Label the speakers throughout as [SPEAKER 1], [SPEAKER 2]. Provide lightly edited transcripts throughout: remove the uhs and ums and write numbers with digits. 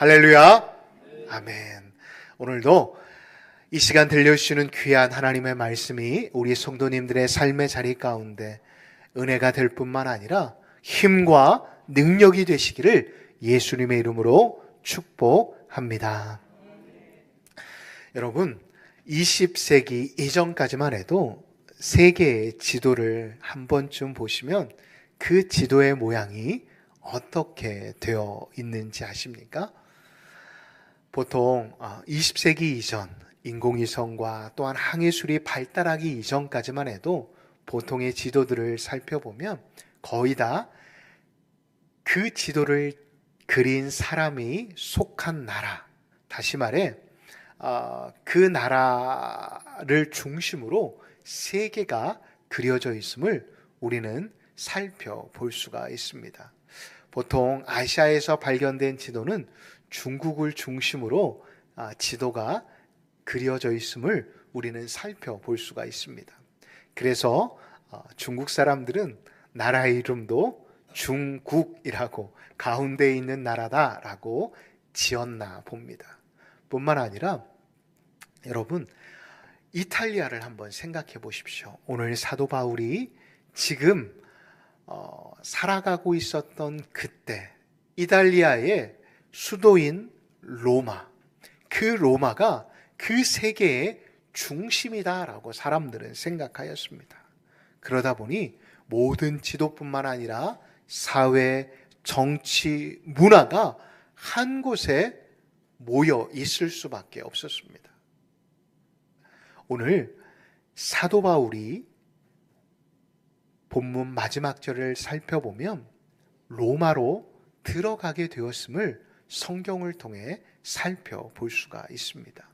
[SPEAKER 1] 할렐루야. 아멘. 오늘도 이 시간 들려주시는 귀한 하나님의 말씀이 우리 성도님들의 삶의 자리 가운데 은혜가 될 뿐만 아니라 힘과 능력이 되시기를 예수님의 이름으로 축복합니다. 여러분, 20세기 이전까지만 해도 세계의 지도를 한 번쯤 보시면 그 지도의 모양이 어떻게 되어 있는지 아십니까? 보통 20세기 이전 인공위성과 또한 항해술이 발달하기 이전까지만 해도 보통의 지도들을 살펴보면 거의 다 그 지도를 그린 사람이 속한 나라, 다시 말해 그 나라를 중심으로 세계가 그려져 있음을 우리는 살펴볼 수가 있습니다. 보통 아시아에서 발견된 지도는 중국을 중심으로 지도가 그려져 있음을 우리는 살펴볼 수가 있습니다. 그래서 중국 사람들은 나라 이름도 중국이라고 가운데에 있는 나라다라고 지었나 봅니다. 뿐만 아니라 여러분, 이탈리아를 한번 생각해 보십시오. 오늘 사도 바울이 지금 살아가고 있었던 그때 이탈리아의 수도인 로마, 그 로마가 그 세계의 중심이다라고 사람들은 생각하였습니다. 그러다 보니 모든 지도뿐만 아니라 사회, 정치, 문화가 한 곳에 모여 있을 수밖에 없었습니다. 오늘 사도 바울이 본문 마지막 절을 살펴보면 로마로 들어가게 되었음을 성경을 통해 살펴볼 수가 있습니다.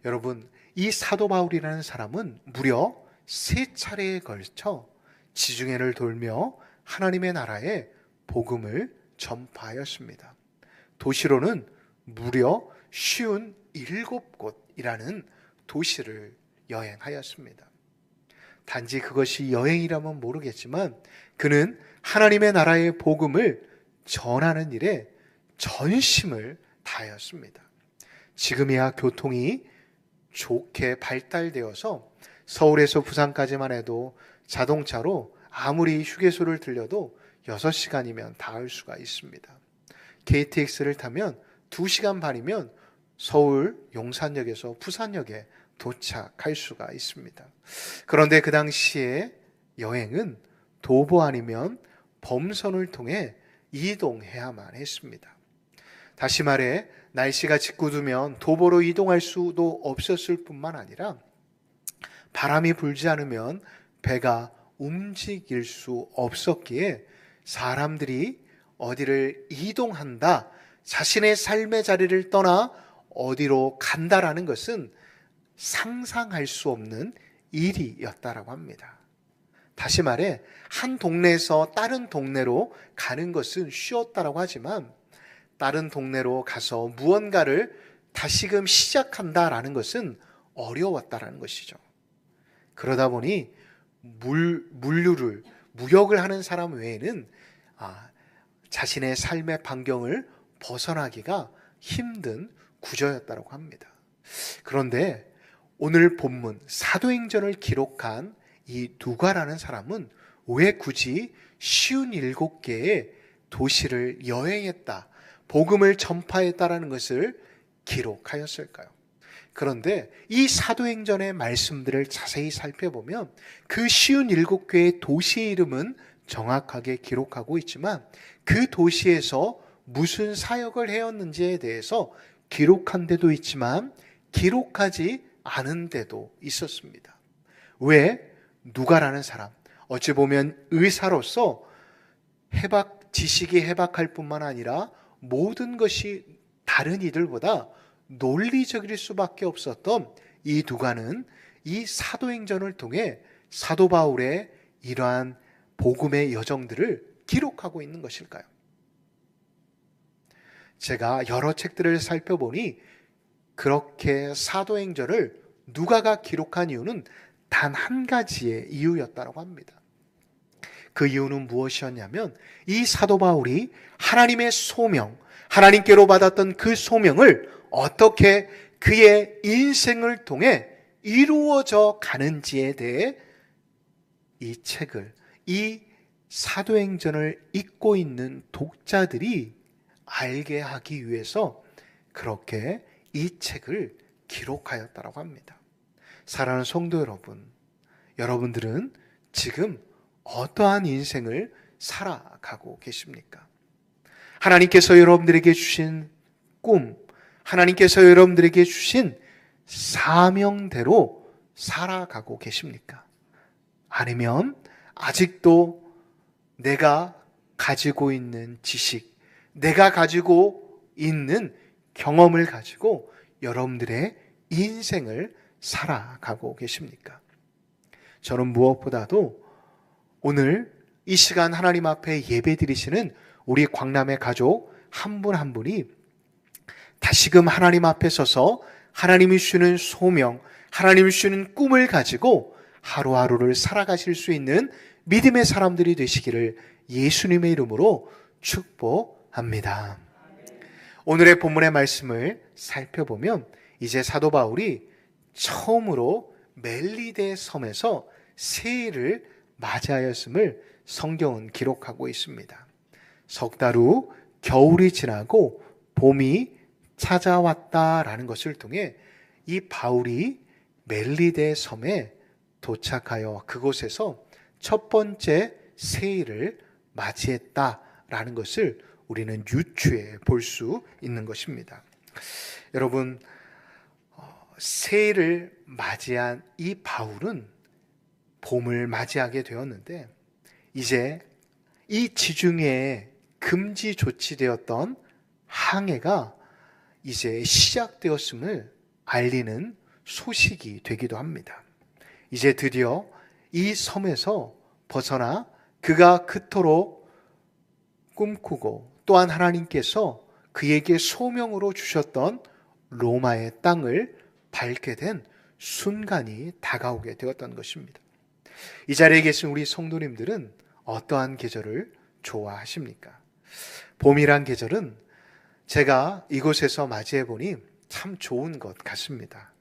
[SPEAKER 1] 여러분, 이 사도 바울이라는 사람은 무려 3차례에 걸쳐 지중해를 돌며 하나님의 나라의 복음을 전파하였습니다. 도시로는 무려 57곳이라는 도시를 여행하였습니다. 단지 그것이 여행이라면 모르겠지만 그는 하나님의 나라의 복음을 전하는 일에 전심을 다하였습니다. 지금이야 교통이 좋게 발달되어서 서울에서 부산까지만 해도 자동차로 아무리 휴게소를 들려도 6시간이면 닿을 수가 있습니다. KTX를 타면 2시간 반이면 서울 용산역에서 부산역에 도착할 수가 있습니다. 그런데 그 당시에 여행은 도보 아니면 범선을 통해 이동해야만 했습니다. 다시 말해 날씨가 짓궂으면 도보로 이동할 수도 없었을 뿐만 아니라 바람이 불지 않으면 배가 움직일 수 없었기에 사람들이 어디를 이동한다, 자신의 삶의 자리를 떠나 어디로 간다라는 것은 상상할 수 없는 일이었다라고 합니다. 다시 말해 한 동네에서 다른 동네로 가는 것은 쉬웠다라고 하지만 다른 동네로 가서 무언가를 다시금 시작한다라는 것은 어려웠다라는 것이죠. 그러다 보니 무역을 하는 사람 외에는 자신의 삶의 반경을 벗어나기가 힘든 구조였다고 합니다. 그런데 오늘 본문 사도행전을 기록한 이 누가라는 사람은 왜 굳이 57개의 도시를 여행했다, 복음을 전파했다라는 것을 기록하였을까요? 그런데 이 사도행전의 말씀들을 자세히 살펴보면 그 57개의 도시의 이름은 정확하게 기록하고 있지만 그 도시에서 무슨 사역을 해왔는지에 대해서 기록한 데도 있지만 기록하지 않은 데도 있었습니다. 왜? 누가라는 사람, 어찌 보면 의사로서 지식이 해박할 뿐만 아니라 모든 것이 다른 이들보다 논리적일 수밖에 없었던 이 누가는 이 사도행전을 통해 사도 바울의 이러한 복음의 여정들을 기록하고 있는 것일까요? 제가 여러 책들을 살펴보니 그렇게 사도행전을 누가가 기록한 이유는 단 한 가지의 이유였다고 합니다. 그 이유는 무엇이었냐면 이 사도 바울이 하나님의 소명, 하나님께로 받았던 그 소명을 어떻게 그의 인생을 통해 이루어져 가는지에 대해 이 책을, 이 사도행전을 읽고 있는 독자들이 알게 하기 위해서 그렇게 이 책을 기록하였다고 합니다. 사랑하는 성도 여러분, 여러분들은 지금 어떠한 인생을 살아가고 계십니까? 하나님께서 여러분들에게 주신 꿈, 하나님께서 여러분들에게 주신 사명대로 살아가고 계십니까? 아니면 아직도 내가 가지고 있는 지식, 내가 가지고 있는 경험을 가지고 여러분들의 인생을 살아가고 계십니까? 저는 무엇보다도 오늘 이 시간 하나님 앞에 예배 드리시는 우리 광남의 가족 한 분 한 분이 다시금 하나님 앞에 서서 하나님이 주시는 소명, 하나님이 주시는 꿈을 가지고 하루하루를 살아가실 수 있는 믿음의 사람들이 되시기를 예수님의 이름으로 축복합니다. 오늘의 본문의 말씀을 살펴보면 이제 사도 바울이 처음으로 멜리데 섬에서 새해를 맞이하였음을 성경은 기록하고 있습니다. 석 달 후 겨울이 지나고 봄이 찾아왔다라는 것을 통해 이 바울이 멜리데 섬에 도착하여 그곳에서 첫 번째 새해를 맞이했다라는 것을 우리는 유추해 볼 수 있는 것입니다. 여러분, 새해를 맞이한 이 바울은 봄을 맞이하게 되었는데 이제 이 지중해에 금지 조치되었던 항해가 이제 시작되었음을 알리는 소식이 되기도 합니다. 이제 드디어 이 섬에서 벗어나 그가 그토록 꿈꾸고 또한 하나님께서 그에게 소명으로 주셨던 로마의 땅을 밟게 된 순간이 다가오게 되었던 것입니다. 이 자리에 계신 우리 성도님들은 어떠한 계절을 좋아하십니까? 봄이란 계절은 제가 이곳에서 맞이해 보니 참 좋은 것 같습니다.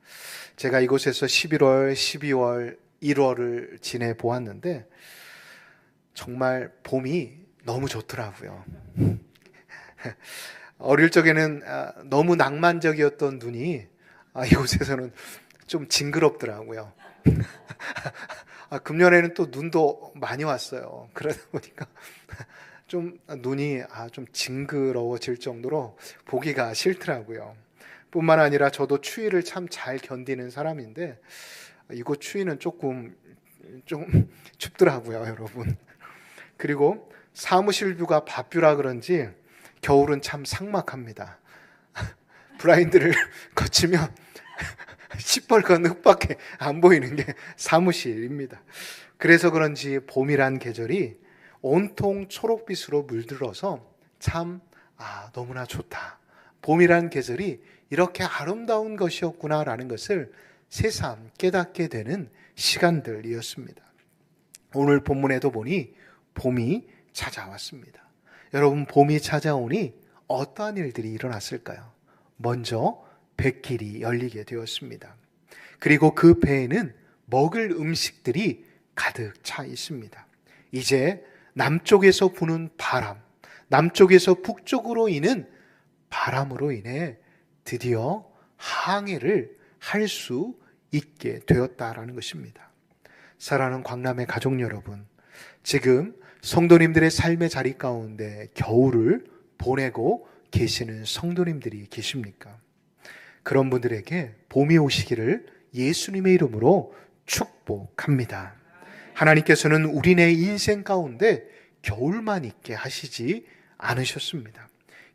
[SPEAKER 1] 제가 이곳에서 11월, 12월, 1월을 지내 보았는데 정말 봄이 너무 좋더라고요. 어릴 적에는 너무 낭만적이었던 눈이 이곳에서는 좀 징그럽더라고요. 금년에는 또 눈도 많이 왔어요. 그러다 보니까 좀 눈이 좀 징그러워질 정도로 보기가 싫더라고요. 뿐만 아니라 저도 추위를 참 잘 견디는 사람인데 이곳 추위는 조금 좀 춥더라고요, 여러분. 그리고 사무실 뷰가 밭뷰라 그런지 겨울은 참 삭막합니다. 블라인드를 거치면 시뻘건 흙밖에 안 보이는 게 사무실입니다. 그래서 그런지 봄이란 계절이 온통 초록빛으로 물들어서 참 너무나 좋다. 봄이란 계절이 이렇게 아름다운 것이었구나라는 것을 새삼 깨닫게 되는 시간들이었습니다. 오늘 본문에도 보니 봄이 찾아왔습니다. 여러분, 봄이 찾아오니 어떠한 일들이 일어났을까요? 먼저 뱃길이 열리게 되었습니다. 그리고 그 배에는 먹을 음식들이 가득 차 있습니다. 이제 남쪽에서 부는 바람, 남쪽에서 북쪽으로 이는 바람으로 인해 드디어 항해를 할 수 있게 되었다라는 것입니다. 사랑하는 광남의 가족 여러분, 지금 성도님들의 삶의 자리 가운데 겨울을 보내고 계시는 성도님들이 계십니까? 그런 분들에게 봄이 오시기를 예수님의 이름으로 축복합니다. 하나님께서는 우리네 인생 가운데 겨울만 있게 하시지 않으셨습니다.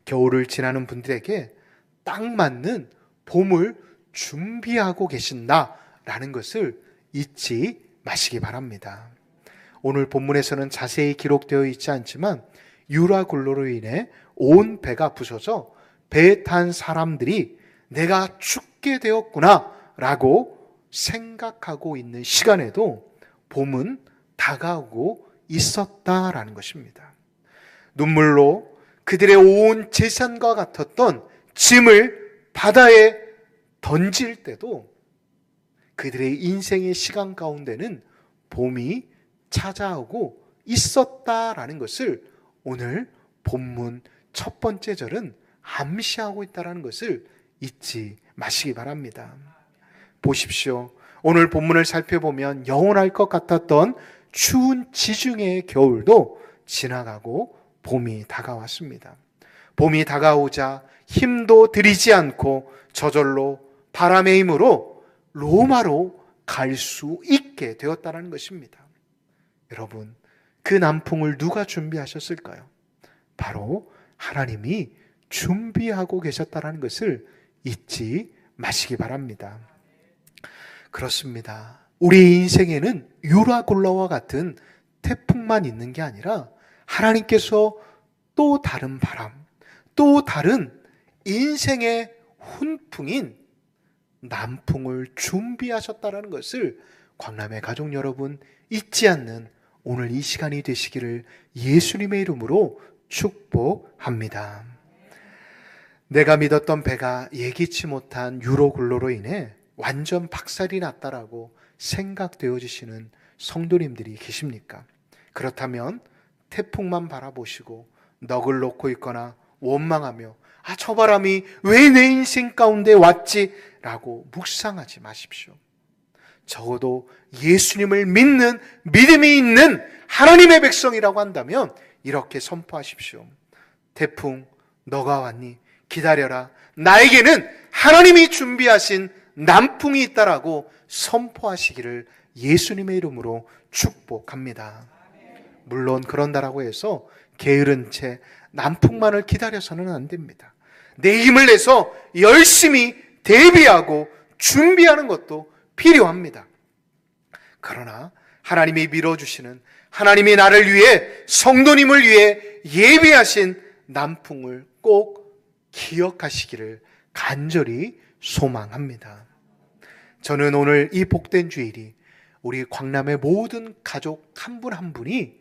[SPEAKER 1] 겨울을 지나는 분들에게 딱 맞는 봄을 준비하고 계신다라는 것을 잊지 마시기 바랍니다. 오늘 본문에서는 자세히 기록되어 있지 않지만 유라굴로로 인해 온 배가 부서져 배에 탄 사람들이 내가 죽게 되었구나 라고 생각하고 있는 시간에도 봄은 다가오고 있었다라는 것입니다. 눈물로 그들의 온 재산과 같았던 짐을 바다에 던질 때도 그들의 인생의 시간 가운데는 봄이 찾아오고 있었다라는 것을 오늘 본문 첫 번째 절은 암시하고 있다는 것을 잊지 마시기 바랍니다. 보십시오. 오늘 본문을 살펴보면 영원할 것 같았던 추운 지중해의 겨울도 지나가고 봄이 다가왔습니다. 봄이 다가오자 힘도 들이지 않고 저절로 바람의 힘으로 로마로 갈 수 있게 되었다는 것입니다. 여러분, 그 남풍을 누가 준비하셨을까요? 바로 하나님이 준비하고 계셨다는 것을 잊지 마시기 바랍니다. 그렇습니다. 우리 인생에는 유라굴라와 같은 태풍만 있는 게 아니라 하나님께서 또 다른 바람, 또 다른 인생의 훈풍인 남풍을 준비하셨다는 것을 광남의 가족 여러분 잊지 않는 오늘 이 시간이 되시기를 예수님의 이름으로 축복합니다. 내가 믿었던 배가 예기치 못한 유로굴로로 인해 완전 박살이 났다라고 생각되어지시는 성도님들이 계십니까? 그렇다면 태풍만 바라보시고 넋을 놓고 있거나 원망하며 저 바람이 왜 내 인생 가운데 왔지? 라고 묵상하지 마십시오. 적어도 예수님을 믿는 믿음이 있는 하나님의 백성이라고 한다면 이렇게 선포하십시오. 태풍, 너가 왔니? 기다려라. 나에게는 하나님이 준비하신 남풍이 있다라고 선포하시기를 예수님의 이름으로 축복합니다. 물론 그런다라고 해서 게으른 채 남풍만을 기다려서는 안 됩니다. 내 힘을 내서 열심히 대비하고 준비하는 것도 필요합니다. 그러나 하나님이 밀어주시는, 하나님이 나를 위해, 성도님을 위해 예비하신 남풍을 꼭 기억하시기를 간절히 소망합니다. 저는 오늘 이 복된 주일이 우리 광남의 모든 가족 한 분 한 분이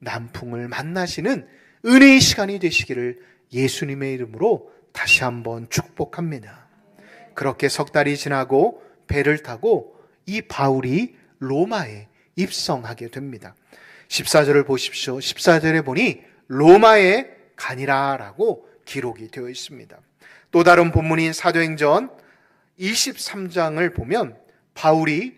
[SPEAKER 1] 남풍을 만나시는 은혜의 시간이 되시기를 예수님의 이름으로 다시 한번 축복합니다. 그렇게 석 달이 지나고 배를 타고 이 바울이 로마에 입성하게 됩니다. 14절을 보십시오. 14절에 보니 로마에 가니라 라고 기록이 되어 있습니다. 또 다른 본문인 사도행전 23장을 보면 바울이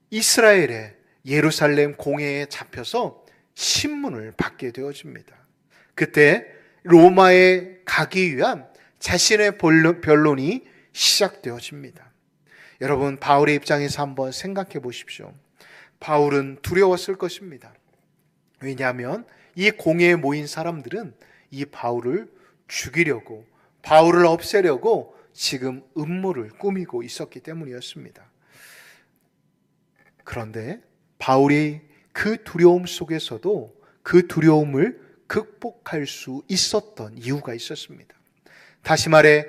[SPEAKER 1] 이스라엘의 예루살렘 공회에 잡혀서 신문을 받게 되어집니다. 그때 로마에 가기 위한 자신의 변론이 시작되어집니다. 여러분, 바울의 입장에서 한번 생각해 보십시오. 바울은 두려웠을 것입니다. 왜냐하면 이 공회에 모인 사람들은 이 바울을 죽이려고, 바울을 없애려고 지금 음모를 꾸미고 있었기 때문이었습니다. 그런데 바울이 그 두려움 속에서도 그 두려움을 극복할 수 있었던 이유가 있었습니다. 다시 말해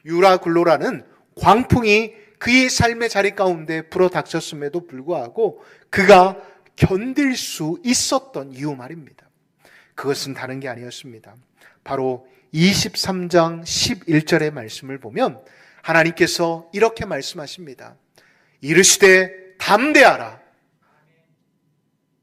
[SPEAKER 1] 유라굴로라는 광풍이 그의 삶의 자리 가운데 불어닥쳤음에도 불구하고 그가 견딜 수 있었던 이유 말입니다. 그것은 다른 게 아니었습니다. 바로 23장 11절의 말씀을 보면 하나님께서 이렇게 말씀하십니다. 이르시되 담대하라.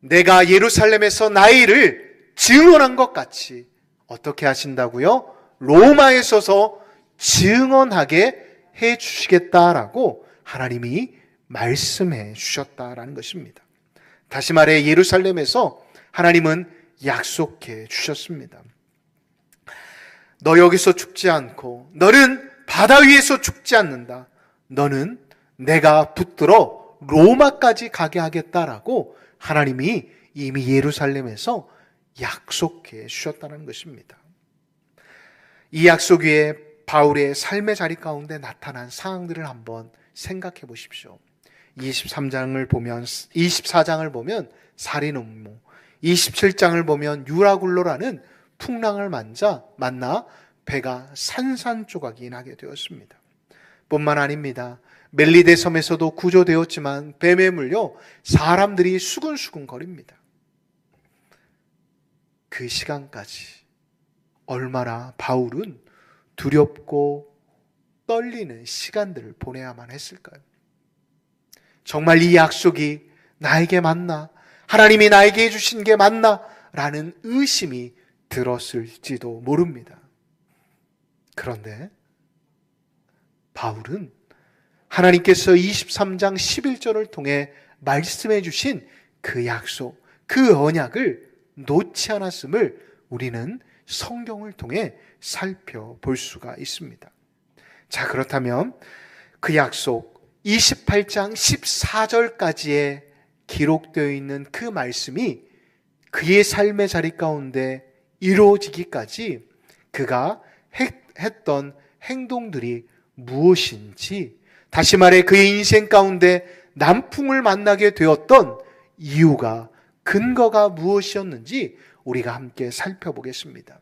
[SPEAKER 1] 내가 예루살렘에서 나의 일을 증언한 것 같이 어떻게 하신다고요? 로마에 서서 증언하게 해 주시겠다라고 하나님이 말씀해 주셨다라는 것입니다. 다시 말해 예루살렘에서 하나님은 약속해 주셨습니다. 너 여기서 죽지 않고 너는 바다 위에서 죽지 않는다. 너는 내가 붙들어 로마까지 가게 하겠다라고 하나님이 이미 예루살렘에서 약속해 주셨다는 것입니다. 이 약속 위에 바울의 삶의 자리 가운데 나타난 상황들을 한번 생각해 보십시오. 24장을 보면 살인 음모, 27장을 보면 유라굴로라는 풍랑을 만나 배가 산산조각이 나게 되었습니다. 뿐만 아닙니다. 멜리데 섬에서도 구조되었지만 뱀에 물려 사람들이 수근수근 거립니다. 그 시간까지 얼마나 바울은 두렵고 떨리는 시간들을 보내야만 했을까요? 정말 이 약속이 나에게 맞나? 하나님이 나에게 해주신 게 맞나? 라는 의심이 들었을지도 모릅니다. 그런데 바울은 하나님께서 23장 11절을 통해 말씀해 주신 그 약속, 그 언약을 놓지 않았음을 우리는 성경을 통해 살펴볼 수가 있습니다. 자, 그렇다면 그 약속 28장 14절까지에 기록되어 있는 그 말씀이 그의 삶의 자리 가운데 이루어지기까지 그가 했던 행동들이 무엇인지, 다시 말해 그의 인생 가운데 남풍을 만나게 되었던 이유가, 근거가 무엇이었는지 우리가 함께 살펴보겠습니다.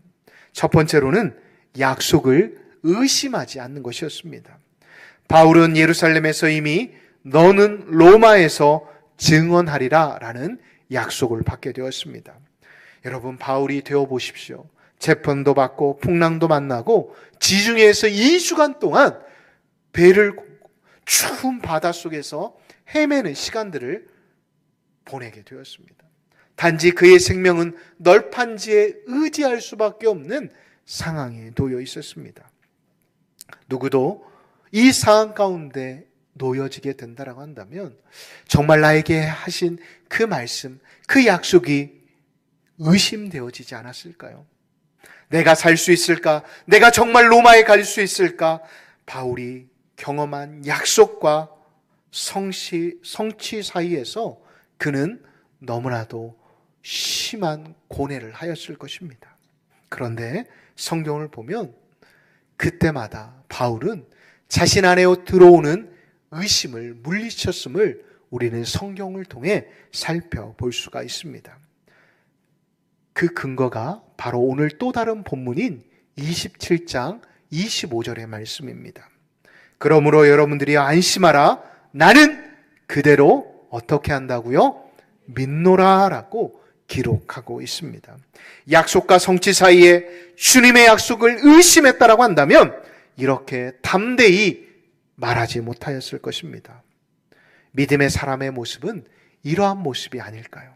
[SPEAKER 1] 첫 번째로는 약속을 의심하지 않는 것이었습니다. 바울은 예루살렘에서 이미 너는 로마에서 증언하리라 라는 약속을 받게 되었습니다. 여러분, 바울이 되어보십시오. 재판도 받고 풍랑도 만나고 지중해에서 2주간 동안 배를 추운 바닷속에서 헤매는 시간들을 보내게 되었습니다. 단지 그의 생명은 널판지에 의지할 수밖에 없는 상황에 놓여 있었습니다. 누구도 이 상황 가운데 놓여지게 된다라고 한다면 정말 나에게 하신 그 말씀, 그 약속이 의심되어지지 않았을까요? 내가 살 수 있을까? 내가 정말 로마에 갈 수 있을까? 바울이 경험한 약속과 성취 사이에서 그는 너무나도 심한 고뇌를 하였을 것입니다. 그런데 성경을 보면 그때마다 바울은 자신 안에 들어오는 의심을 물리쳤음을 우리는 성경을 통해 살펴볼 수가 있습니다. 그 근거가 바로 오늘 또 다른 본문인 27장 25절의 말씀입니다. 그러므로 여러분들이 안심하라. 나는 그대로 어떻게 한다고요? 믿노라 라고 기록하고 있습니다. 약속과 성취 사이에 주님의 약속을 의심했다라고 한다면 이렇게 담대히 말하지 못하였을 것입니다. 믿음의 사람의 모습은 이러한 모습이 아닐까요?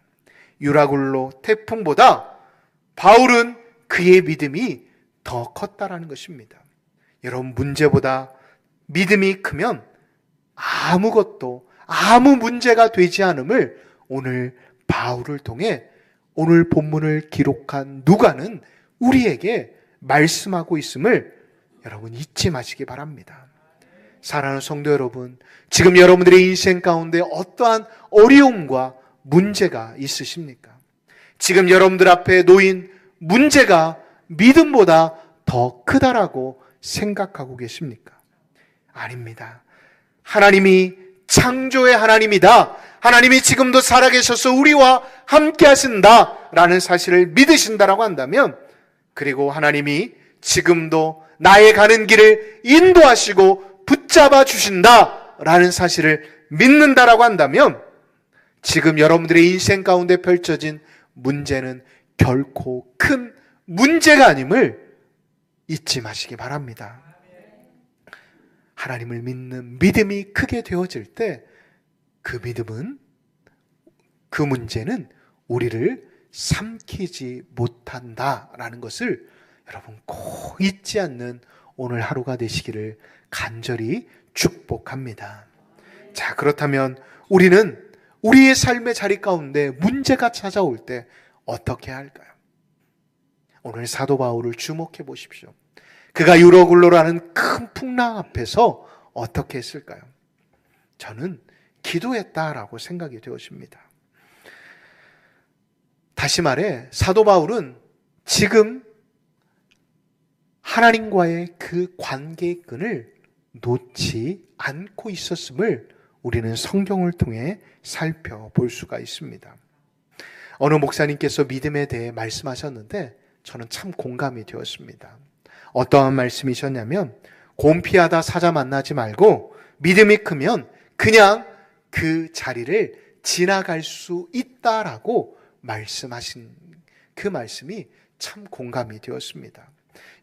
[SPEAKER 1] 유라굴로 태풍보다 바울은 그의 믿음이 더 컸다라는 것입니다. 여러분, 문제보다 믿음이 크면 아무것도 아무 문제가 되지 않음을 오늘 바울을 통해 오늘 본문을 기록한 누가는 우리에게 말씀하고 있음을 여러분 잊지 마시기 바랍니다. 사랑하는 성도 여러분, 지금 여러분들의 인생 가운데 어떠한 어려움과 문제가 있으십니까? 지금 여러분들 앞에 놓인 문제가 믿음보다 더 크다라고 생각하고 계십니까? 아닙니다. 하나님이 창조의 하나님이다. 하나님이 지금도 살아계셔서 우리와 함께 하신다 라는 사실을 믿으신다라고 한다면, 그리고 하나님이 지금도 나의 가는 길을 인도하시고 붙잡아 주신다 라는 사실을 믿는다라고 한다면 지금 여러분들의 인생 가운데 펼쳐진 문제는 결코 큰 문제가 아님을 잊지 마시기 바랍니다. 하나님을 믿는 믿음이 크게 되어질 때 그 믿음은, 그 문제는 우리를 삼키지 못한다라는 것을 여러분 꼭 잊지 않는 오늘 하루가 되시기를 간절히 축복합니다. 자, 그렇다면 우리는 우리의 삶의 자리 가운데 문제가 찾아올 때 어떻게 할까요? 오늘 사도 바울을 주목해 보십시오. 그가 유로굴로라는 큰 풍랑 앞에서 어떻게 했을까요? 저는 기도했다라고 생각이 되어집니다. 다시 말해 사도 바울은 지금 하나님과의 그 관계의 끈을 놓지 않고 있었음을 우리는 성경을 통해 살펴볼 수가 있습니다. 어느 목사님께서 믿음에 대해 말씀하셨는데 저는 참 공감이 되었습니다. 어떠한 말씀이셨냐면, 곰피하다 사자 만나지 말고 믿음이 크면 그냥 그 자리를 지나갈 수 있다라고 말씀하신 그 말씀이 참 공감이 되었습니다.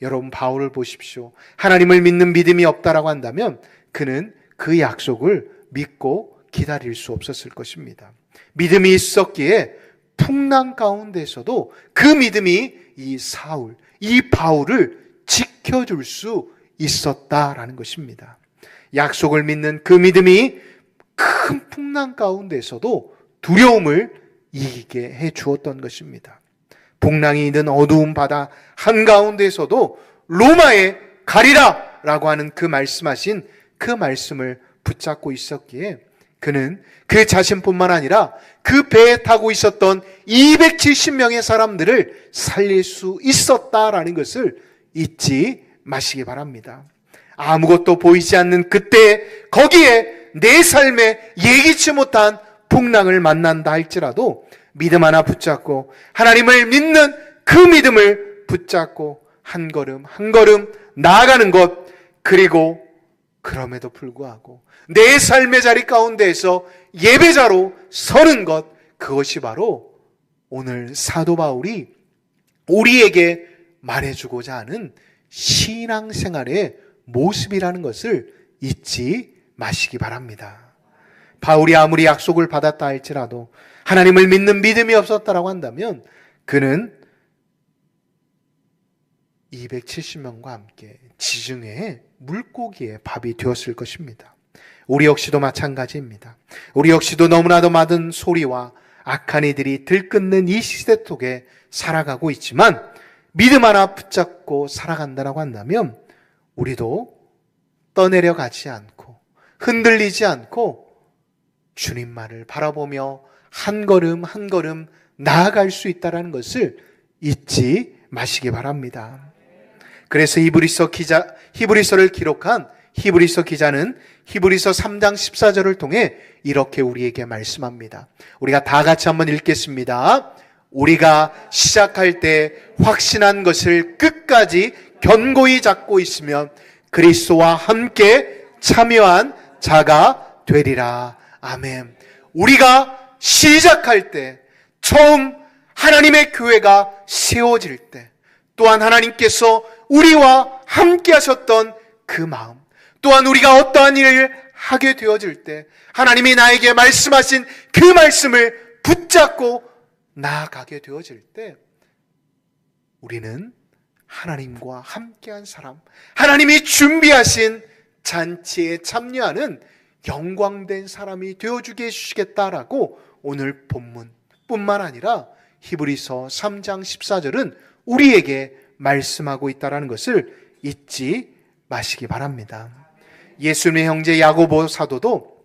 [SPEAKER 1] 여러분, 바울을 보십시오. 하나님을 믿는 믿음이 없다라고 한다면 그는 그 약속을 믿고 기다릴 수 없었을 것입니다. 믿음이 있었기에 풍랑 가운데서도 그 믿음이 이 사울, 이 바울을 지켜줄 수 있었다라는 것입니다. 약속을 믿는 그 믿음이 큰 풍랑 가운데서도 두려움을 이기게 해 주었던 것입니다. 풍랑이 있는 어두운 바다 한가운데서도 로마에 가리라 라고 하는 그 말씀하신 그 말씀을 붙잡고 있었기에 그는 그 자신뿐만 아니라 그 배에 타고 있었던 270명의 사람들을 살릴 수 있었다라는 것을 잊지 마시기 바랍니다. 아무것도 보이지 않는 그때 거기에 내 삶에 예기치 못한 풍랑을 만난다 할지라도 믿음 하나 붙잡고 하나님을 믿는 그 믿음을 붙잡고 한 걸음 한 걸음 나아가는 것, 그리고 그럼에도 불구하고 내 삶의 자리 가운데에서 예배자로 서는 것, 그것이 바로 오늘 사도 바울이 우리에게 말해주고자 하는 신앙생활의 모습이라는 것을 잊지 마시기 바랍니다. 바울이 아무리 약속을 받았다 할지라도 하나님을 믿는 믿음이 없었다라고 한다면 그는 270명과 함께 지중해의 물고기의 밥이 되었을 것입니다. 우리 역시도 마찬가지입니다. 우리 역시도 너무나도 많은 소리와 악한 이들이 들끓는 이 시대 속에 살아가고 있지만 믿음 하나 붙잡고 살아간다고 한다면 우리도 떠내려가지 않고 흔들리지 않고 주님만을 바라보며 한 걸음 한 걸음 나아갈 수 있다는 것을 잊지 마시기 바랍니다. 그래서 히브리서를 기록한 히브리서 기자는 히브리서 3장 14절을 통해 이렇게 우리에게 말씀합니다. 우리가 다 같이 한번 읽겠습니다. 우리가 시작할 때 확신한 것을 끝까지 견고히 잡고 있으면 그리스도와 함께 참여한 자가 되리라. 아멘. 우리가 시작할 때, 처음 하나님의 교회가 세워질 때, 또한 하나님께서 우리와 함께 하셨던 그 마음, 또한 우리가 어떠한 일을 하게 되어질 때 하나님이 나에게 말씀하신 그 말씀을 붙잡고 나아가게 되어질 때 우리는 하나님과 함께한 사람, 하나님이 준비하신 잔치에 참여하는 영광된 사람이 되어주게 해주시겠다라고 오늘 본문뿐만 아니라 히브리서 3장 14절은 우리에게 말씀하고 있다는 것을 잊지 마시기 바랍니다. 예수님의 형제 야고보 사도도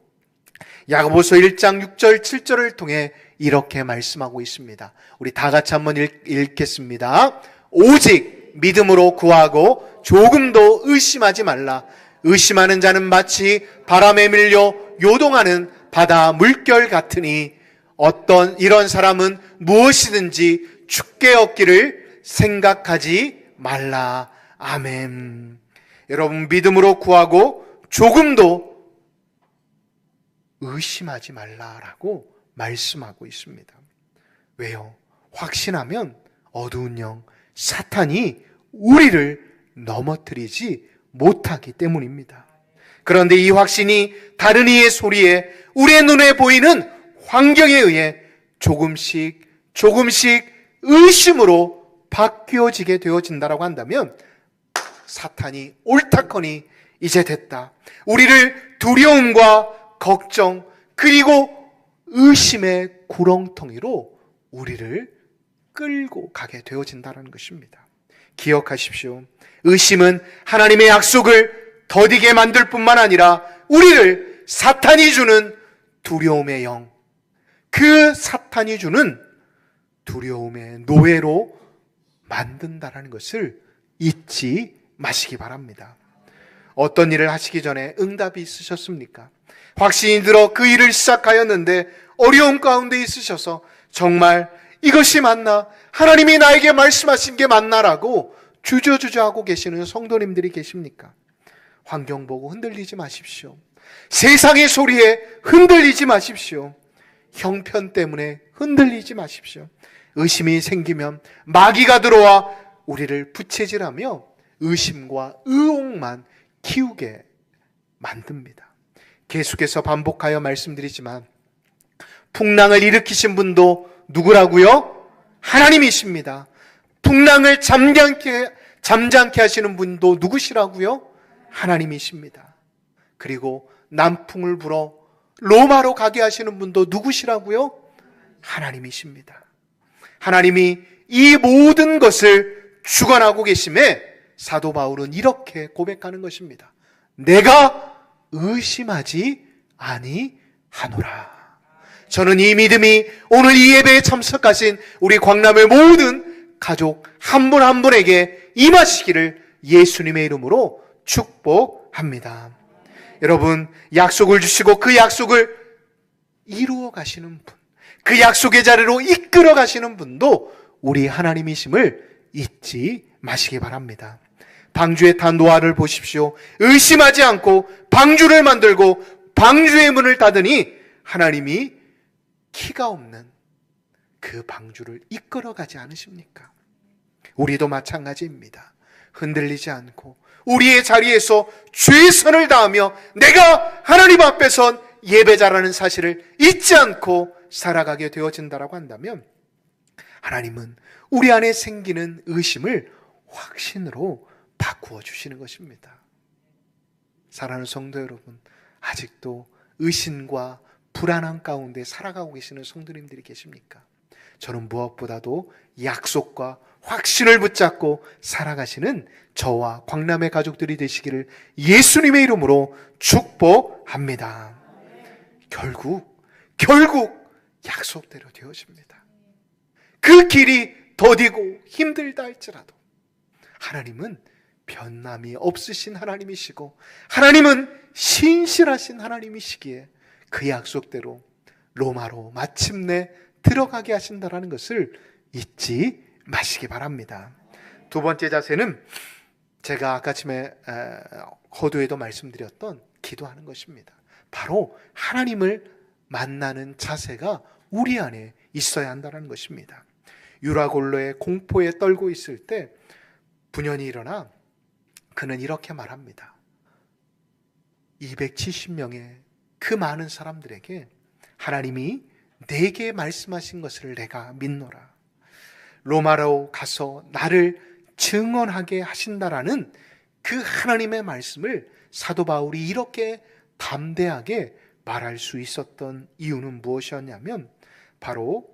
[SPEAKER 1] 야고보서 1장 6절 7절을 통해 이렇게 말씀하고 있습니다. 우리 다 같이 한번 읽겠습니다. 오직 믿음으로 구하고 조금도 의심하지 말라. 의심하는 자는 마치 바람에 밀려 요동하는 바다 물결 같으니 이런 사람은 무엇이든지 죽게 얻기를 생각하지 말라. 아멘. 여러분, 믿음으로 구하고 조금도 의심하지 말라라고 말씀하고 있습니다. 왜요? 확신하면 어두운 영, 사탄이 우리를 넘어뜨리지 못하기 때문입니다. 그런데 이 확신이 다른 이의 소리에 우리의 눈에 보이는 환경에 의해 조금씩 의심으로 바뀌어지게 되어진다라고 한다면 사탄이 옳다커니 이제 됐다. 우리를 두려움과 걱정 그리고 의심의 구렁텅이로 우리를 끌고 가게 되어진다는 것입니다. 기억하십시오. 의심은 하나님의 약속을 더디게 만들 뿐만 아니라 우리를 사탄이 주는 두려움의 영, 그 사탄이 주는 두려움의 노예로 만든다는 것을 잊지 마시기 바랍니다. 어떤 일을 하시기 전에 응답이 있으셨습니까? 확신이 들어 그 일을 시작하였는데 어려움 가운데 있으셔서 정말 이것이 맞나? 하나님이 나에게 말씀하신 게 맞나라고 주저주저하고 계시는 성도님들이 계십니까? 환경 보고 흔들리지 마십시오. 세상의 소리에 흔들리지 마십시오. 형편 때문에 흔들리지 마십시오. 의심이 생기면 마귀가 들어와 우리를 부채질하며 의심과 의혹만 키우게 만듭니다. 계속해서 반복하여 말씀드리지만 풍랑을 일으키신 분도 누구라고요? 하나님이십니다. 풍랑을 잠잠케 하시는 분도 누구시라고요? 하나님이십니다. 그리고 남풍을 불어 로마로 가게 하시는 분도 누구시라고요? 하나님이십니다. 하나님이 이 모든 것을 주관하고 계심에 사도 바울은 이렇게 고백하는 것입니다. 내가 의심하지 아니하노라. 저는 이 믿음이 오늘 이 예배에 참석하신 우리 광남의 모든 가족 한 분 한 분에게 임하시기를 예수님의 이름으로 축복합니다. 여러분, 약속을 주시고 그 약속을 이루어 가시는 분, 그 약속의 자리로 이끌어 가시는 분도 우리 하나님이심을 잊지 마시기 바랍니다. 방주에 탄 노아를 보십시오. 의심하지 않고 방주를 만들고 방주의 문을 닫으니 하나님이 키가 없는 그 방주를 이끌어 가지 않으십니까? 우리도 마찬가지입니다. 흔들리지 않고 우리의 자리에서 최선을 다하며 내가 하나님 앞에 선 예배자라는 사실을 잊지 않고 살아가게 되어진다라고 한다면 하나님은 우리 안에 생기는 의심을 확신으로 바꾸어 주시는 것입니다. 사랑하는 성도 여러분, 아직도 의심과 불안한 가운데 살아가고 계시는 성도님들이 계십니까? 저는 무엇보다도 약속과 확신을 붙잡고 살아가시는 저와 광남의 가족들이 되시기를 예수님의 이름으로 축복합니다. 결국 약속대로 되어집니다. 그 길이 더디고 힘들다 할지라도 하나님은 변함이 없으신 하나님이시고 하나님은 신실하신 하나님이시기에 그 약속대로 로마로 마침내 들어가게 하신다라는 것을 잊지 마시기 바랍니다. 두 번째 자세는 제가 아까 아침에 거두에도 말씀드렸던 기도하는 것입니다. 바로 하나님을 만나는 자세가 우리 안에 있어야 한다는 것입니다. 유라골로의 공포에 떨고 있을 때 분연이 일어나 그는 이렇게 말합니다. 270명의 그 많은 사람들에게 하나님이 내게 말씀하신 것을 내가 믿노라. 로마로 가서 나를 증언하게 하신다라는 그 하나님의 말씀을 사도 바울이 이렇게 담대하게 말할 수 있었던 이유는 무엇이었냐면 바로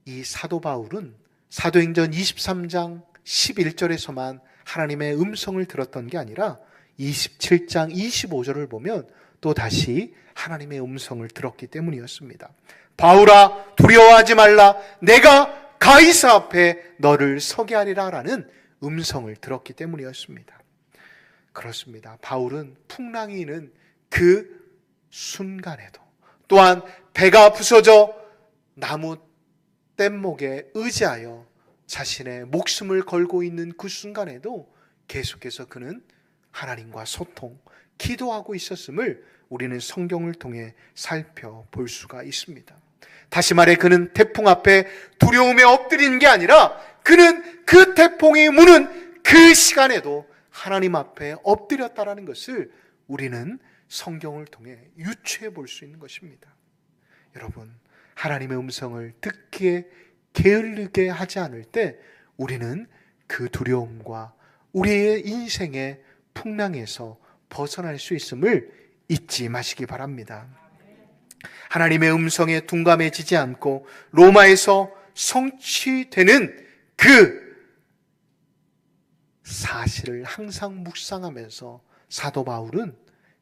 [SPEAKER 1] 이 사도 바울은 사도행전 23장 11절에서만 하나님의 음성을 들었던 게 아니라 27장 25절을 보면 또 다시 하나님의 음성을 들었기 때문이었습니다. 바울아, 두려워하지 말라. 내가 가이사 앞에 너를 서게 하리라 라는 음성을 들었기 때문이었습니다. 그렇습니다. 바울은 풍랑이 있는 그 순간에도 또한 배가 부서져 나무 뗏목에 의지하여 자신의 목숨을 걸고 있는 그 순간에도 계속해서 그는 하나님과 소통, 기도하고 있었음을 우리는 성경을 통해 살펴볼 수가 있습니다. 다시 말해 그는 태풍 앞에 두려움에 엎드리는 게 아니라 그는 그 태풍이 무는 그 시간에도 하나님 앞에 엎드렸다라는 것을 우리는 성경을 통해 유추해 볼 수 있는 것입니다. 여러분, 하나님의 음성을 듣기에 게을르게 하지 않을 때 우리는 그 두려움과 우리의 인생의 풍랑에서 벗어날 수 있음을 잊지 마시기 바랍니다. 하나님의 음성에 둔감해지지 않고 로마에서 성취되는 그 사실을 항상 묵상하면서 사도 바울은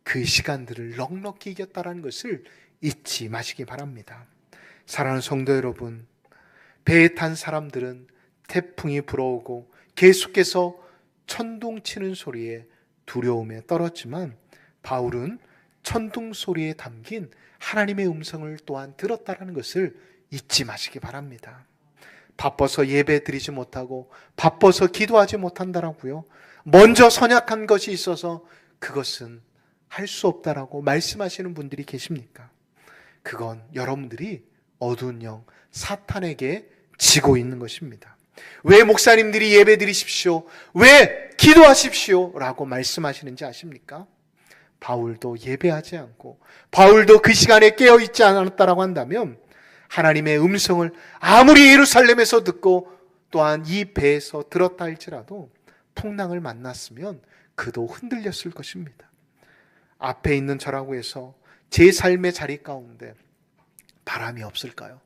[SPEAKER 1] 그 시간들을 넉넉히 이겼다는 것을 잊지 마시기 바랍니다. 사랑하는 성도 여러분, 배에 탄 사람들은 태풍이 불어오고 계속해서 천둥치는 소리에 두려움에 떨었지만 바울은 천둥 소리에 담긴 하나님의 음성을 또한 들었다는 것을 잊지 마시기 바랍니다. 바빠서 예배 드리지 못하고 바빠서 기도하지 못한다라고요. 먼저 선약한 것이 있어서 그것은 할 수 없다라고 말씀하시는 분들이 계십니까? 그건 여러분들이 어두운 영 사탄에게 지고 있는 것입니다. 왜 목사님들이 예배 드리십시오? 왜 기도하십시오? 라고 말씀하시는지 아십니까? 바울도 예배하지 않고 바울도 그 시간에 깨어있지 않았다라고 한다면 하나님의 음성을 아무리 예루살렘에서 듣고 또한 이 배에서 들었다 할지라도 풍랑을 만났으면 그도 흔들렸을 것입니다. 앞에 있는 저라고 해서 제 삶의 자리 가운데 바람이 없을까요?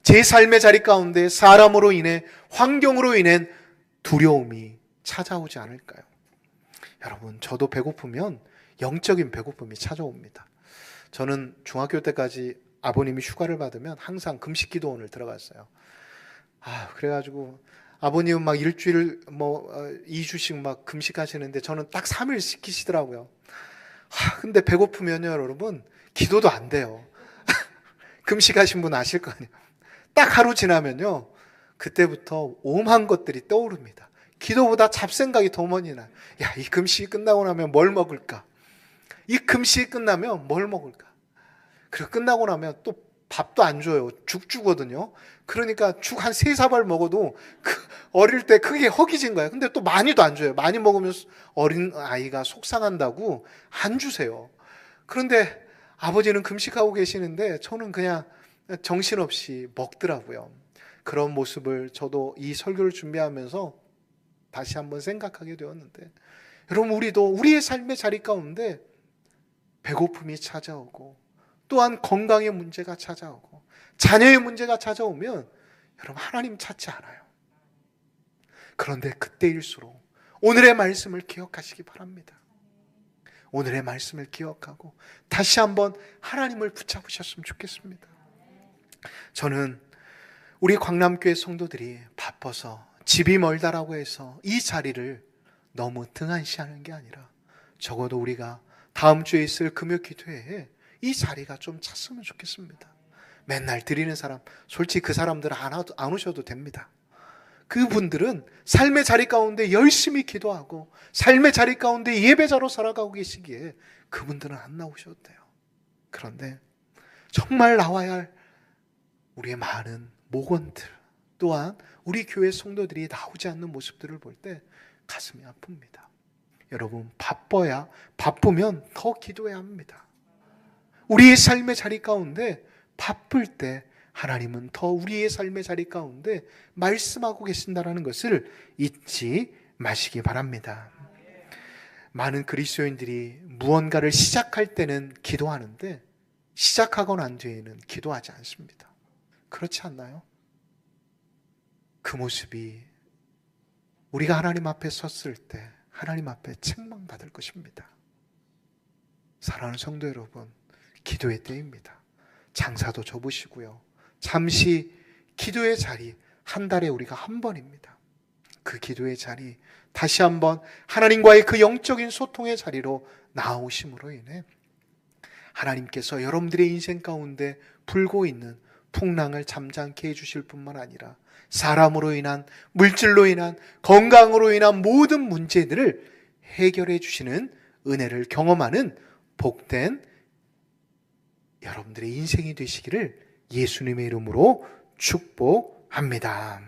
[SPEAKER 1] 제 삶의 자리 가운데 사람으로 인해 환경으로 인해 두려움이 찾아오지 않을까요? 여러분, 저도 배고프면 영적인 배고픔이 찾아옵니다. 저는 중학교 때까지 아버님이 휴가를 받으면 항상 금식기도원을 들어갔어요. 그래가지고 아버님은 막 일주일 2주씩 막 금식하시는데 저는 딱 3일 시키시더라고요. 근데 배고프면요, 여러분, 기도도 안 돼요. 금식하신 분 아실 거 아니에요. 딱 하루 지나면요, 그때부터 오만 것들이 떠오릅니다. 기도보다 잡생각이 더 많이 나요. 야, 이 금식이 끝나고 나면 뭘 먹을까? 이 금식이 끝나면 뭘 먹을까? 그리고 끝나고 나면 또 밥도 안 줘요. 죽 주거든요. 그러니까 죽 한 3사발 먹어도 어릴 때 크게 허기진 거예요. 근데 또 많이도 안 줘요. 많이 먹으면 어린 아이가 속상한다고 안 주세요. 그런데 아버지는 금식하고 계시는데 저는 그냥 정신없이 먹더라고요. 그런 모습을 저도 이 설교를 준비하면서 다시 한번 생각하게 되었는데, 여러분, 우리도 우리의 삶의 자리 가운데 배고픔이 찾아오고 또한 건강의 문제가 찾아오고 자녀의 문제가 찾아오면 여러분, 하나님 찾지 않아요. 그런데 그때일수록 오늘의 말씀을 기억하시기 바랍니다. 오늘의 말씀을 기억하고 다시 한번 하나님을 붙잡으셨으면 좋겠습니다. 저는 우리 광남교회 성도들이 바빠서 집이 멀다라고 해서 이 자리를 너무 등한시하는 게 아니라 적어도 우리가 다음 주에 있을 금요 기도회에 이 자리가 좀 찼으면 좋겠습니다. 맨날 드리는 사람, 솔직히 그 사람들 안 오셔도 됩니다. 그분들은 삶의 자리 가운데 열심히 기도하고 삶의 자리 가운데 예배자로 살아가고 계시기에 그분들은 안 나오셔도 돼요. 그런데 정말 나와야 할 우리의 많은 목원들, 또한 우리 교회 성도들이 나오지 않는 모습들을 볼 때 가슴이 아픕니다. 여러분, 바쁘면 더 기도해야 합니다. 우리의 삶의 자리 가운데 바쁠 때 하나님은 더 우리의 삶의 자리 가운데 말씀하고 계신다는 것을 잊지 마시기 바랍니다. 많은 그리스도인들이 무언가를 시작할 때는 기도하는데 시작하고 난 뒤에는 기도하지 않습니다. 그렇지 않나요? 그 모습이 우리가 하나님 앞에 섰을 때 하나님 앞에 책망받을 것입니다. 사랑하는 성도 여러분, 기도의 때입니다. 장사도 접으시고요. 잠시 기도의 자리, 한 달에 우리가 한 번입니다. 그 기도의 자리, 다시 한번 하나님과의 그 영적인 소통의 자리로 나아오심으로 인해 하나님께서 여러분들의 인생 가운데 불고 있는 풍랑을 잠잠케 해주실 뿐만 아니라 사람으로 인한, 물질로 인한, 건강으로 인한 모든 문제들을 해결해 주시는 은혜를 경험하는 복된 여러분들의 인생이 되시기를 예수님의 이름으로 축복합니다.